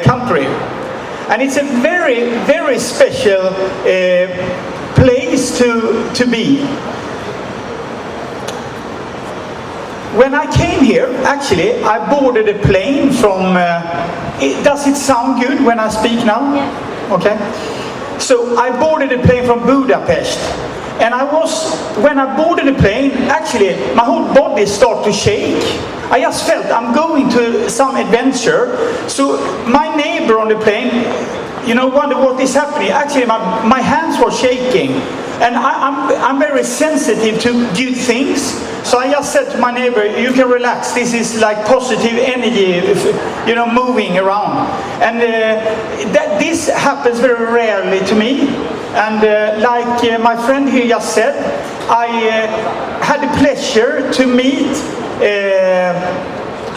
country. And it's a very, very special place to be. When I came here, actually, I boarded a plane from... does it sound good when I speak now? Yeah. Okay. So I boarded a plane from Budapest. And when I boarded the plane, actually, my whole body started to shake. I just felt I'm going to some adventure. So my neighbor on the plane, wondered what is happening. Actually, my hands were shaking. And I'm very sensitive to good things. So I just said to my neighbor, you can relax. This is like positive energy, moving around. And this happens very rarely to me. And like my friend here just said, I had the pleasure to meet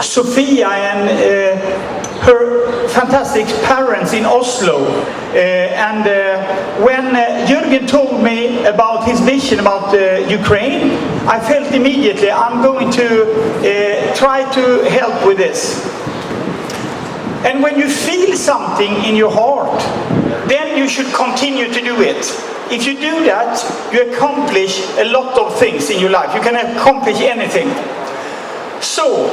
Sophia and her fantastic parents in Oslo. And when Jürgen told me about his vision about Ukraine, I felt immediately I'm going to try to help with this. And when you feel something in your heart, then you should continue to do it. If you do that, you accomplish a lot of things in your life. You can accomplish anything. So,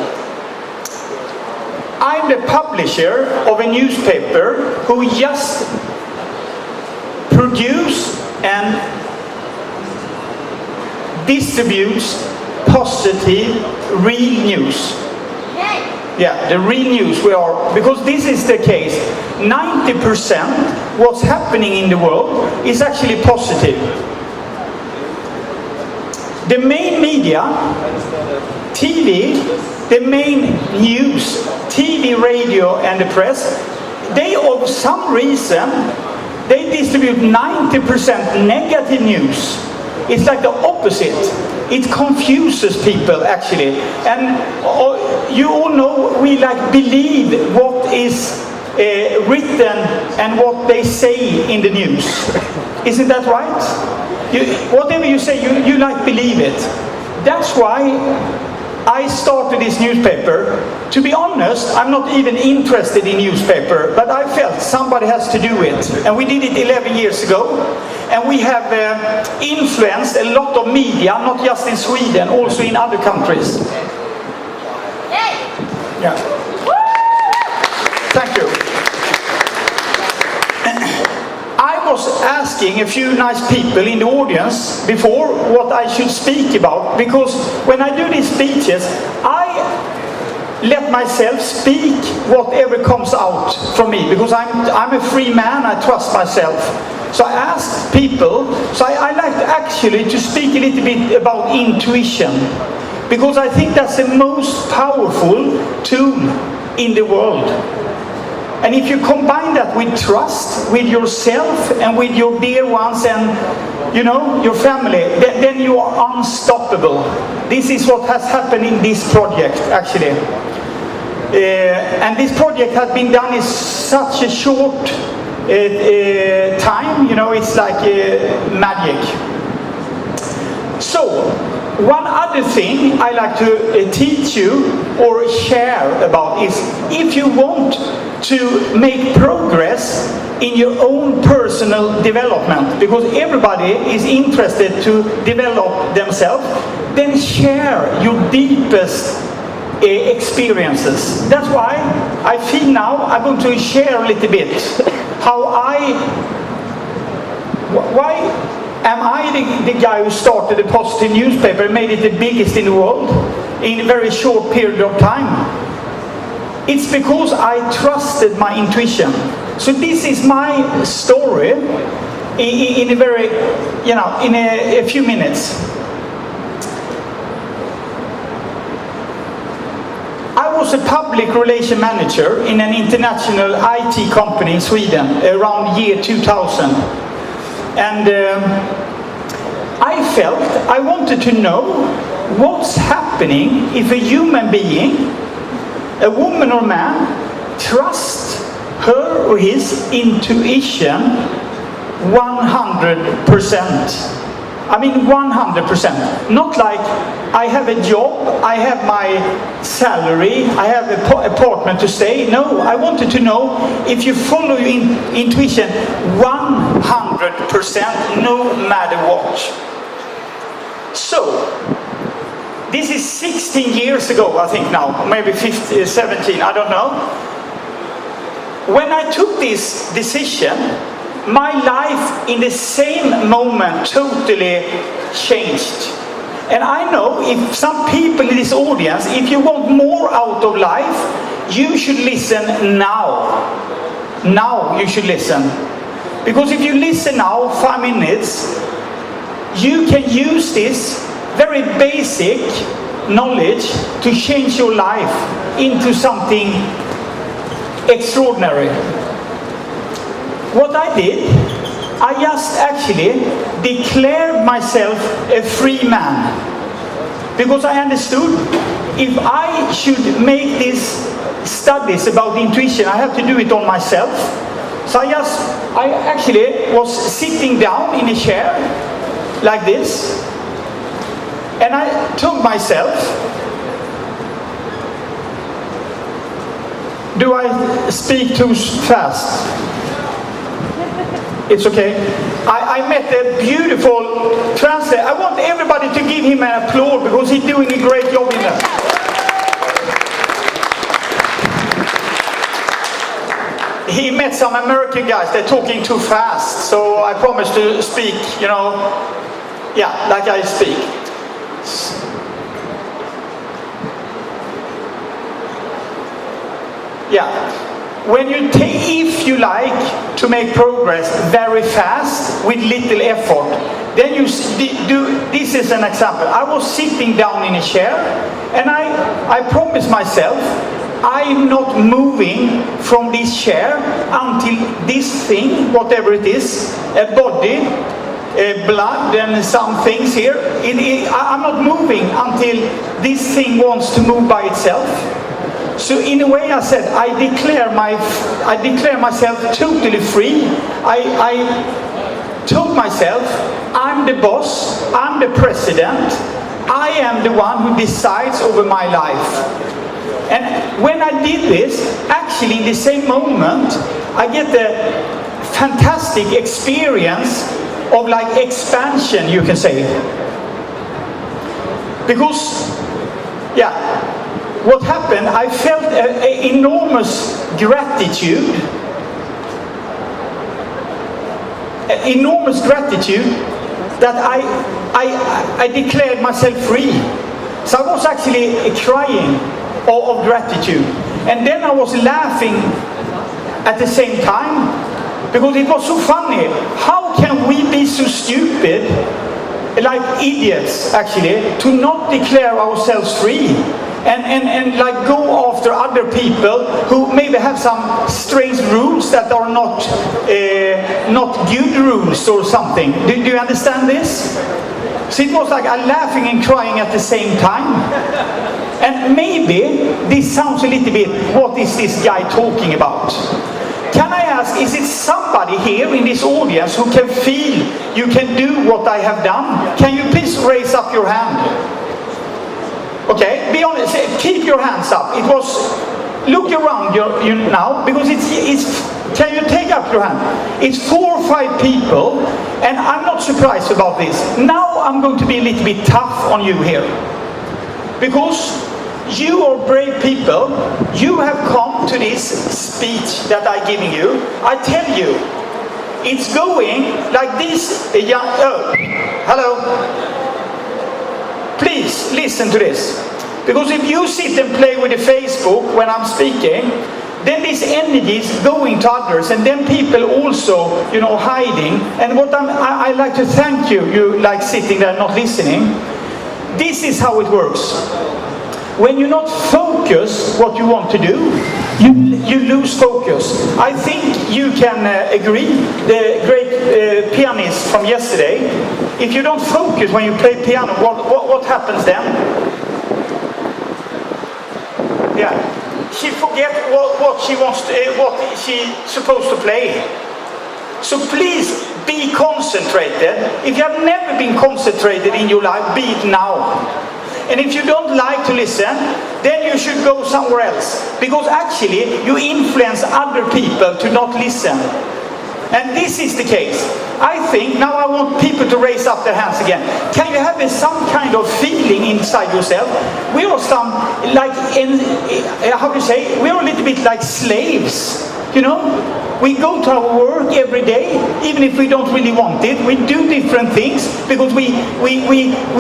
I'm the publisher of a newspaper who just produce and distributes positive, real news. Yeah, the real news because this is the case. 90% what's happening in the world is actually positive. The main media, TV, the main news, TV, radio and the press, they of some reason, they distribute 90% negative news. It's like the opposite. It confuses people actually. And you all know we believe what is written and what they say in the news. Isn't that right? Whatever you say, you believe it. That's why I started this newspaper. To be honest, I'm not even interested in newspaper, but I felt somebody has to do it. And we did it 11 years ago. And we have influenced a lot of media, not just in Sweden, also in other countries. Yeah. Thank you. I was asking a few nice people in the audience before what I should speak about, because when I do these speeches, I let myself speak whatever comes out from me, because I'm a free man, I trust myself. So I asked people, so I like actually to speak a little bit about intuition, because I think that's the most powerful tool in the world. And if you combine that with trust, with yourself and with your dear ones and your family, then you are unstoppable. This is what has happened in this project actually. And this project has been done in such a short time, it's like magic. So, one other thing I like to teach you or share about is if you want to make progress in your own personal development, because everybody is interested to develop themselves, then share your deepest experiences. That's why I feel now I'm going to share a little bit why am I the guy who started a positive newspaper and made it the biggest in the world in a very short period of time? It's because I trusted my intuition. So this is my story in a very, in a few minutes. I was a public relation manager in an international IT company in Sweden around year 2000. And I felt I wanted to know what's happening if a human being, a woman or man, trusts her or his intuition 100%. I mean 100%. Not like I have a job, I have my salary, I have an apartment to stay. No, I wanted to know if you follow your intuition 100%, no matter what. So, this is 16 years ago, I think now, maybe 15, 17, I don't know. When I took this decision, my life in the same moment totally changed. And I know if some people in this audience, if you want more out of life, you should listen now. Now you should listen. Because if you listen now, 5 minutes, you can use this very basic knowledge to change your life into something extraordinary. What I did, I just actually declared myself a free man. Because I understood if I should make these studies about intuition, I have to do it on myself. So I actually was sitting down in a chair like this, and I told myself, do I speak too fast? It's okay. I met a beautiful translator. I want everybody to give him an applause because he's doing a great job in that. He met some American guys, they're talking too fast, so I promised to speak, like I speak. When you if you like to make progress very fast with little effort, then you do. This is an example. I was sitting down in a chair, and I promised myself, I'm not moving from this chair until this thing, whatever it is, a body, blood and some things here. I'm not moving until this thing wants to move by itself. So in a way I said, I declare myself totally free. I told myself, I'm the boss, I'm the president, I am the one who decides over my life. And when I did this, actually in the same moment, I get a fantastic experience of like expansion, you can say. Because, what happened, I felt an enormous gratitude. Enormous gratitude that I declared myself free. So I was actually crying of gratitude. And then I was laughing at the same time because it was so funny. How can we be so stupid, like idiots actually, to not declare ourselves free? And like go after other people who maybe have some strange rules that are not good rules or something. Do you understand this? So it was like I'm laughing and crying at the same time. And maybe this sounds a little bit, what is this guy talking about? Can I ask, is it somebody here in this audience who can feel you can do what I have done? Can you please raise up your hand? Okay, be honest, keep your hands up. It was, look around you now, because it's, can you take up your hand? It's 4 or 5 people, and I'm not surprised about this. Now I'm going to be a little bit tough on you here. Because you are brave people, you have come to this speech that I'm giving you. I tell you, it's going like this. Hello. Please listen to this. Because if you sit and play with the Facebook when I'm speaking, then this energy is going to others, and then people also, hiding. And what I like to thank you, you like sitting there not listening. This is how it works. When you not focus what you want to do, you lose focus. I think you can agree, the great pianist from yesterday, if you don't focus when you play piano, what happens then? She forgets what she wants to, what she's supposed to play. So please be concentrated. If you have never been concentrated in your life, be it now. And if you don't like to listen, then you should go somewhere else. Because actually, you influence other people to not listen. And this is the case. I think, now I want people to raise up their hands again. Can you have some kind of feeling inside yourself? We are some, like, how do you say? We are a little bit like slaves, you know? We go to our work every day, even if we don't really want it. We do different things because we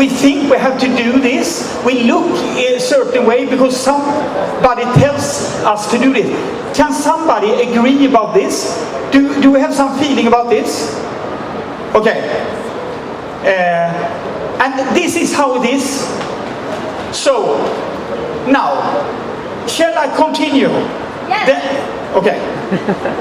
think we have to do this. We look a certain way because somebody tells us to do this. Can somebody agree about this? Do we have some feeling about this? Okay. And this is how it is. So, now, shall I continue? Yes. Okay.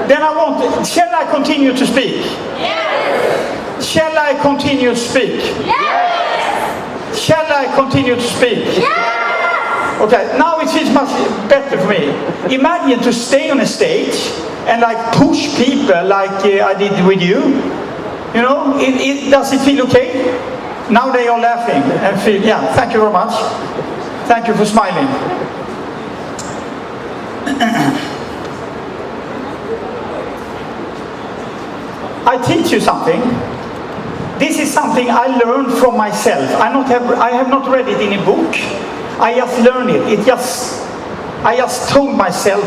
Then I want, shall I continue to speak? Yes. Shall I continue to speak? Yes. Shall I continue to speak? Yes. Okay, now it feels much better for me. Imagine to stay on a stage and like push people like I did with you. You know, does it feel okay? Now they are laughing and feel, yeah, thank you very much. Thank you for smiling. I teach you something. This is something I learned from myself. I have not read it in a book. I just learned it. I just told myself.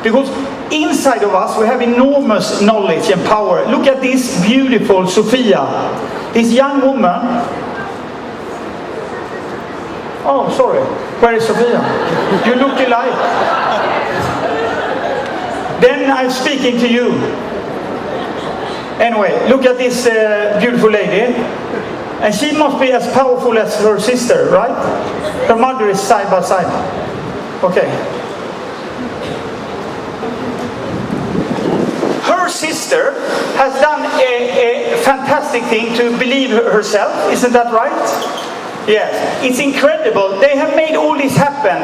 Because inside of us we have enormous knowledge and power. Look at this beautiful Sophia. This young woman. Oh, sorry. Where is Sophia? You look alike. Then I'm speaking to you. Anyway, look at this beautiful lady. And she must be as powerful as her sister, right? Her mother is side by side. Okay. Her sister has done a fantastic thing to believe herself. Isn't that right? Yes. It's incredible. They have made all this happen.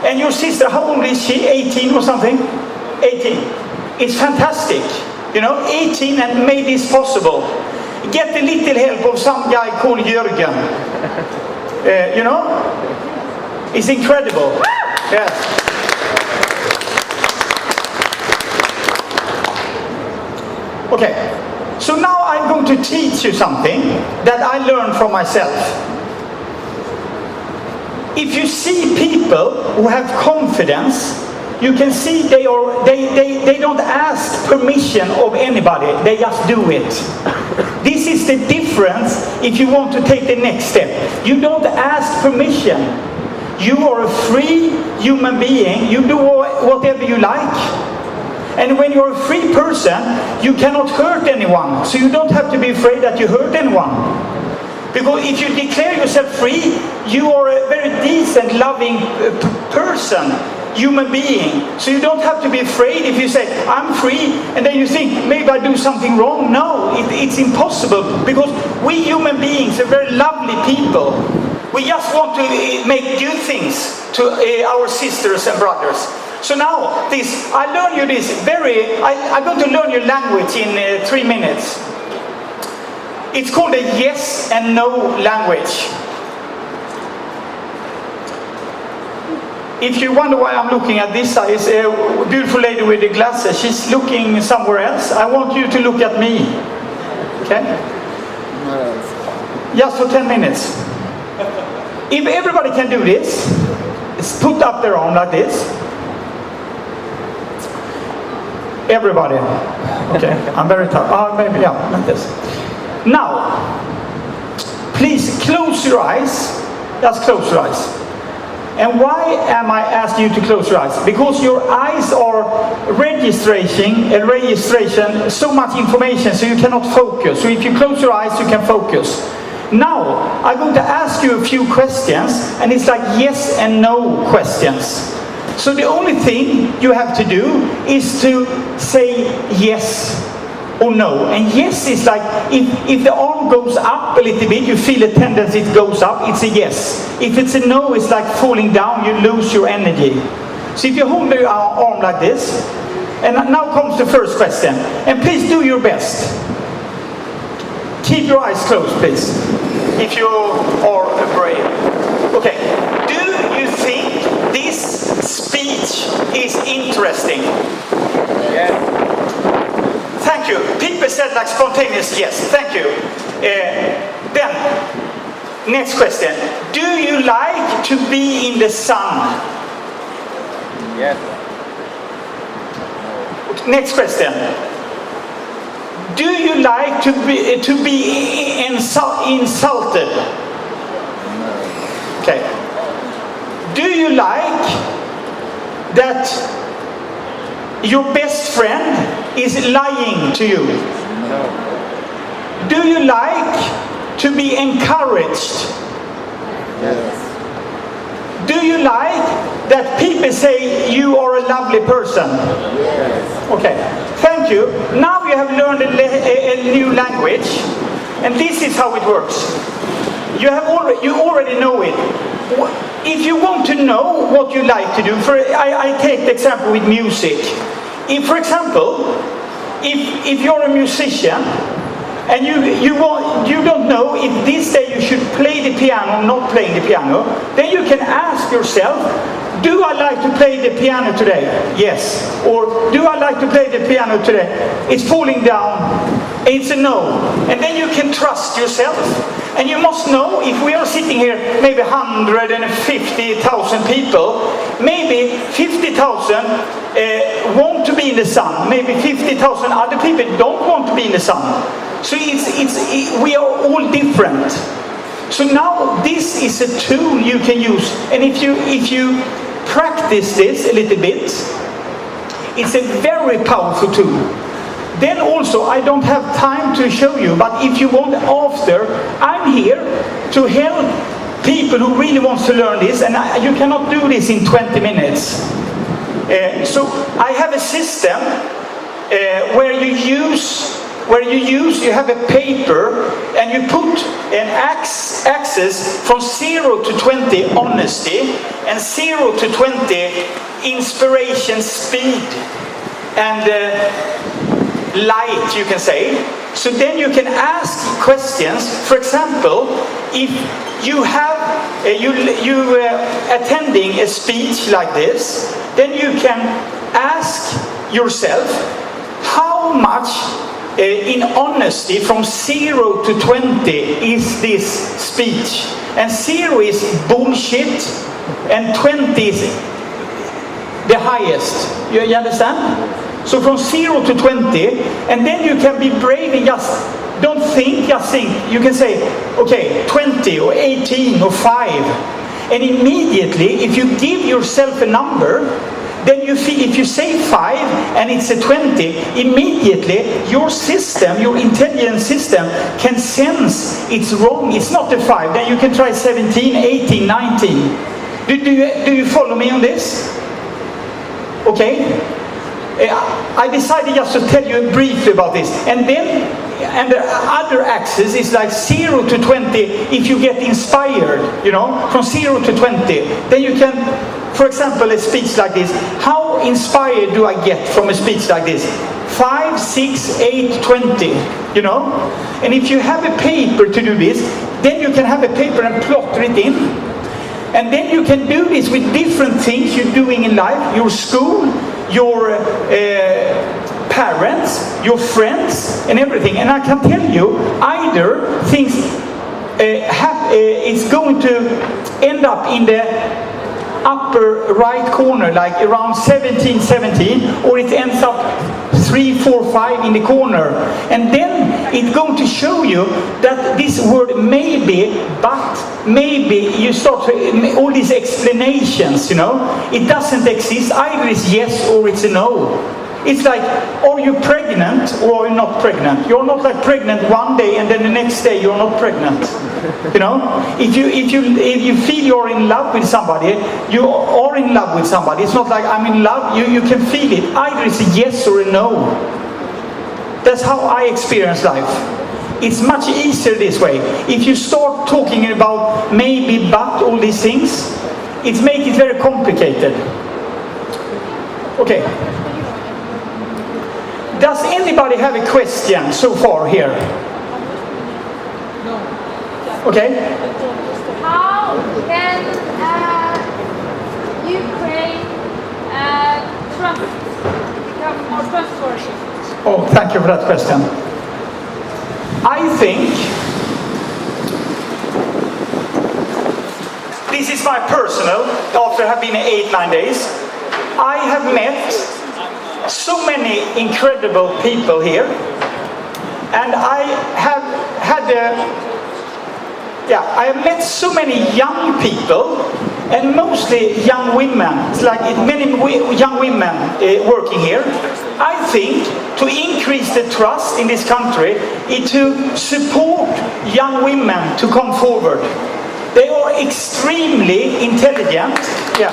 And your sister, how old is she? 18 or something? 18. It's fantastic. You know, 18 and made this possible. Get a little help of some guy called Jürgen. You know? It's incredible. Yes. Okay. So now I'm going to teach you something that I learned from myself. If you see people who have confidence, you can see they don't ask permission of anybody. They just do it. This is the difference if you want to take the next step. You don't ask permission. You are a free human being. You do whatever you like. And when you're a free person, you cannot hurt anyone. So you don't have to be afraid that you hurt anyone. Because if you declare yourself free, you are a very decent, loving person. Human being. So you don't have to be afraid if you say, I'm free, and then you think, maybe I do something wrong. No, it's impossible, because we human beings are very lovely people. We just want to make good things to our sisters and brothers. So now, I learn you this I'm going to learn your language in 3 minutes. It's called a yes and no language. If you wonder why I'm looking at this side, it's a beautiful lady with the glasses. She's looking somewhere else. I want you to look at me. Okay? Just for 10 minutes. If everybody can do this, put up their arm like this. Everybody. Okay, I'm very tough. Maybe, yeah, like this. Now, please close your eyes. Just close your eyes. And why am I asking you to close your eyes? Because your eyes are registering so much information, so you cannot focus. So if you close your eyes, you can focus. Now, I'm going to ask you a few questions, and it's like yes and no questions. So the only thing you have to do is to say yes or no. And yes is like, if the arm goes up a little bit, you feel a tendency it goes up, it's a yes. If it's a no, it's like falling down, you lose your energy. So if you hold your arm like this, and now comes the first question, and please do your best. keep your eyes closed, please, if you are brave. Okay, do you think this speech is interesting? Yes. Thank you. People said like spontaneous yes. Thank you. Then, next question. Do you like to be in the sun? Yes. Next question. Do you like to be insulted? Okay. Do you like that your best friend is lying to you? No. Do you like to be encouraged? Yes. Do you like that people say you are a lovely person? Yes. Okay, thank you. Now you have learned a new language, and this is how it works. You already know it. If you want to know what you like to do, I take the example with music. If, for example, if you're a musician and you don't know if this day you should play the piano or not playing the piano, then you can ask yourself, do I like to play the piano today? Yes. Or do I like to play the piano today? It's falling down. It's a no. And then you can trust yourself. And you must know, if we are sitting here, maybe 150,000 people, maybe 50,000 want to be in the sun. Maybe 50,000 other people don't want to be in the sun. So we are all different. So now this is a tool you can use. And if you practice this a little bit, it's a very powerful tool. Then also, I don't have time to show you, but if you want after, I'm here to help people who really want to learn this, and you cannot do this in 20 minutes. So I have a system where you have a paper and you put an axis from 0 to 20 honesty and 0 to 20 inspiration, speed, and light, you can say. So then you can ask questions. For example, if you have attending a speech like this, then you can ask yourself how much in honesty from 0 to 20 is this speech. And 0 is bullshit and 20 is the highest. You understand? So from 0 to 20, and then you can be brave and just don't think, just think. You can say, okay, 20 or 18 or 5. And immediately, if you give yourself a number, then you feel, if you say 5 and it's a 20, immediately your system, your intelligence system can sense it's wrong, it's not a 5. Then you can try 17, 18, 19. Do you follow me on this? Okay? I decided just to tell you briefly about this. And the other axis is like 0 to 20 if you get inspired, from 0 to 20. Then you can, for example, a speech like this. How inspired do I get from a speech like this? 5, 6, 8, 20, And if you have a paper to do this, then you can have a paper and plot it in. And then you can do this with different things you're doing in life, your school, your parents, your friends, and everything. And I can tell you, either things is going to end up in the upper right corner, like around 17, or it ends up 3, 4, 5 in the corner. And then it's going to show you that this word maybe, but, maybe, you start to, all these explanations, it doesn't exist. Either it's yes or it's a no. It's like, are you pregnant or are you not pregnant? You're not like pregnant one day and then the next day you're not pregnant. If you feel you're in love with somebody, you are in love with somebody. It's not like I'm in love. You can feel it. Either it's a yes or a no. That's how I experience life. It's much easier this way. If you start talking about maybe, but, all these things, it makes it very complicated. Okay. Does anybody have a question so far here? Okay? How can Ukraine trust become more trustworthy? Oh, thank you for that question. I think this is my personal, after having been 8-9 days, I have met so many incredible people here, and I have met so many young people, and mostly young women. It's like many young women working here. I think to increase the trust in this country is to support young women to come forward. They are extremely intelligent. Yeah.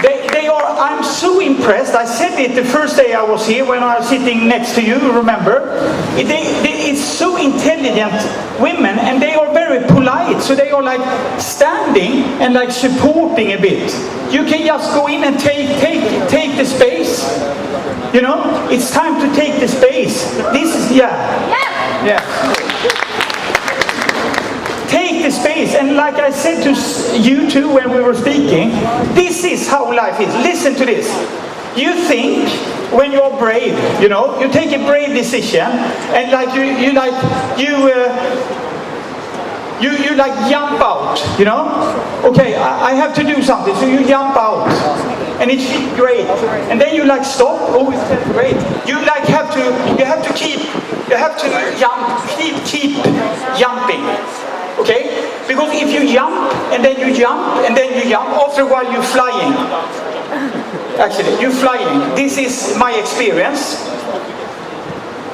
They are, I'm so impressed. I said it the first day I was here when I was sitting next to you, remember? It's so intelligent women, and they are very polite. So they are like standing and like supporting a bit. You can just go in and take the space. You know, it's time to take the space. This is, yeah. Take the space, and like I said to you too when we were speaking, this is how life is. Listen to this. You think when you're brave, you know, you take a brave decision, and like you jump out, you know. Okay, I have to do something, so you jump out, and it's great, and then you like stop. Oh, it's great. You like have to keep jumping. Okay? Because if you jump, and then you jump, and then you jump, after a while you're flying. Actually, you're flying. This is my experience.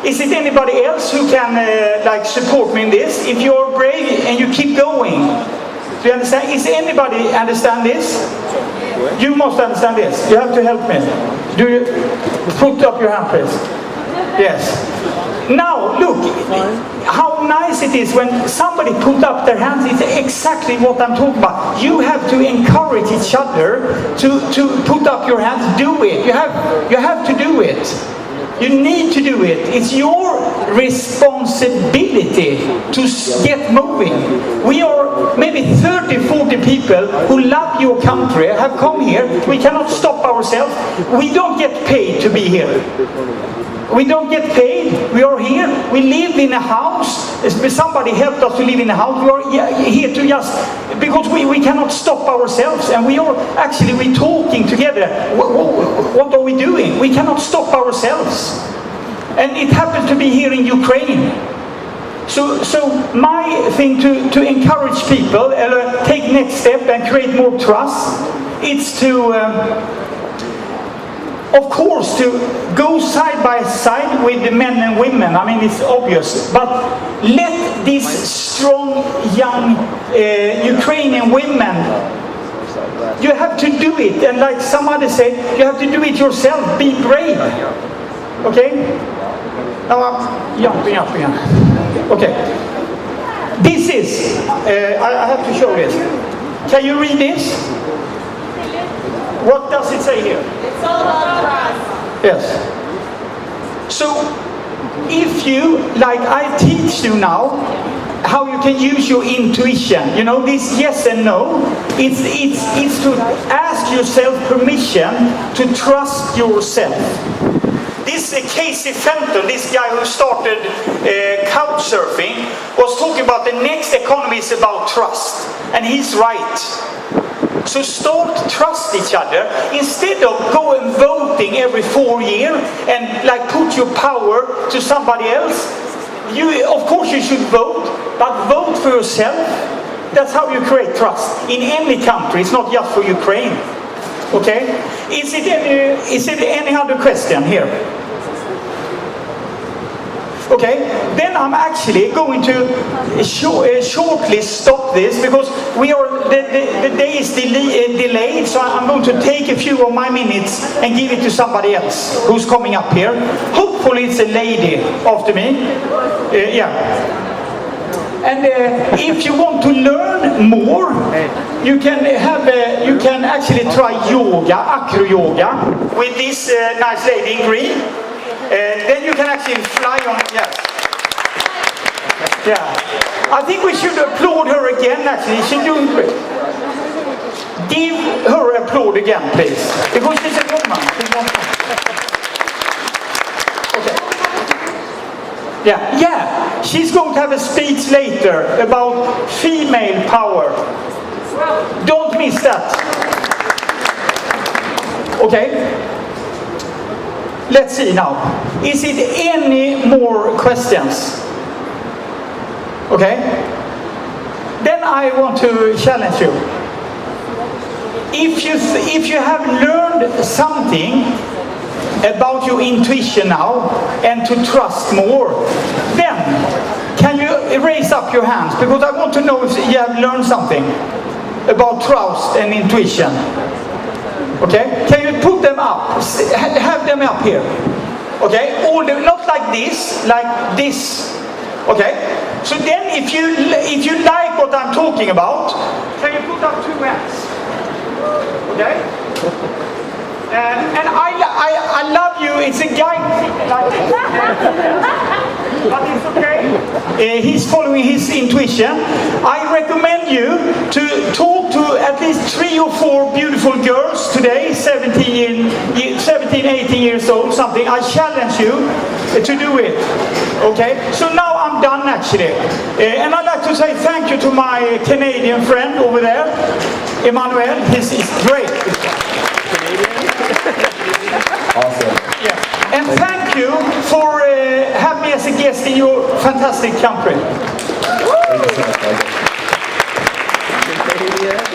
Is it anybody else who can like support me in this? If you're brave and you keep going, do you understand? Is anybody understand this? You must understand this. You have to help me. Do you put up your hand, please? Yes. Now, look, how nice it is when somebody put up their hands. It's exactly what I'm talking about. You have to encourage each other to put up your hands. Do it. You have to do it. You need to do it. It's your responsibility to get moving. We are maybe 30, 40 people who love your country, have come here. We cannot stop ourselves. We don't get paid to be here. We don't get paid. We are here. We live in a house. Somebody helped us to live in a house. We are here to just, because we cannot stop ourselves. And we're talking together. What are we doing? We cannot stop ourselves. And it happens to be here in Ukraine. So my thing to encourage people, take next step and create more trust, it's to... of course, to go side by side with the men and women. I mean, it's obvious. But let these strong, young Ukrainian women, you have to do it. And like somebody said, you have to do it yourself. Be brave. Okay? Now I'm jumping up again. Okay. This is, I have to show this. Can you read this? What does it say here? It's all about trust. Yes. So, if you, like I teach you now, how you can use your intuition, you know, this yes and no, it's to ask yourself permission to trust yourself. This Casey Fenton, this guy who started couch surfing, was talking about the next economy is about trust, and he's right. So start trust each other instead of going voting every 4 years and like put your power to somebody else. Of course you should vote, but vote for yourself. That's how you create trust in any country. It's not just for Ukraine. Okay? Is it any other question here? Okay, then I'm actually going to shortly stop this because the day is delayed, so I'm going to take a few of my minutes and give it to somebody else who's coming up here. Hopefully it's a lady after me. Yeah. And if you want to learn more, you can actually try yoga, acro yoga, with this nice lady in green. Then you can actually fly on it, yes. Yeah. I think we should applaud her again, actually. She's doing great. Give her an applaud again, please. Because she's a woman. Okay. Yeah. She's going to have a speech later about female power. Don't miss that. Okay. Let's see now. Is it any more questions? Okay. Then I want to challenge you. If you have learned something about your intuition now and to trust more, then can you raise up your hands? Because I want to know if you have learned something about trust and intuition. Okay? Can you put them up? Have them up here. Okay? Not like this, like this. Okay? So then if you like what I'm talking about, can you put up 2 hands? Okay? And I love you. It's a guy like this. But it's okay. He's following his intuition. I recommend you to talk to at least 3 or 4 beautiful girls today, 17, 18 years old, something. I challenge you to do it. Okay? So now I'm done actually. And I'd like to say thank you to my Canadian friend over there, Emmanuel. He's great. Awesome. Yeah. And thank you for having me as a guest in your fantastic country. Thank you so much, Michael.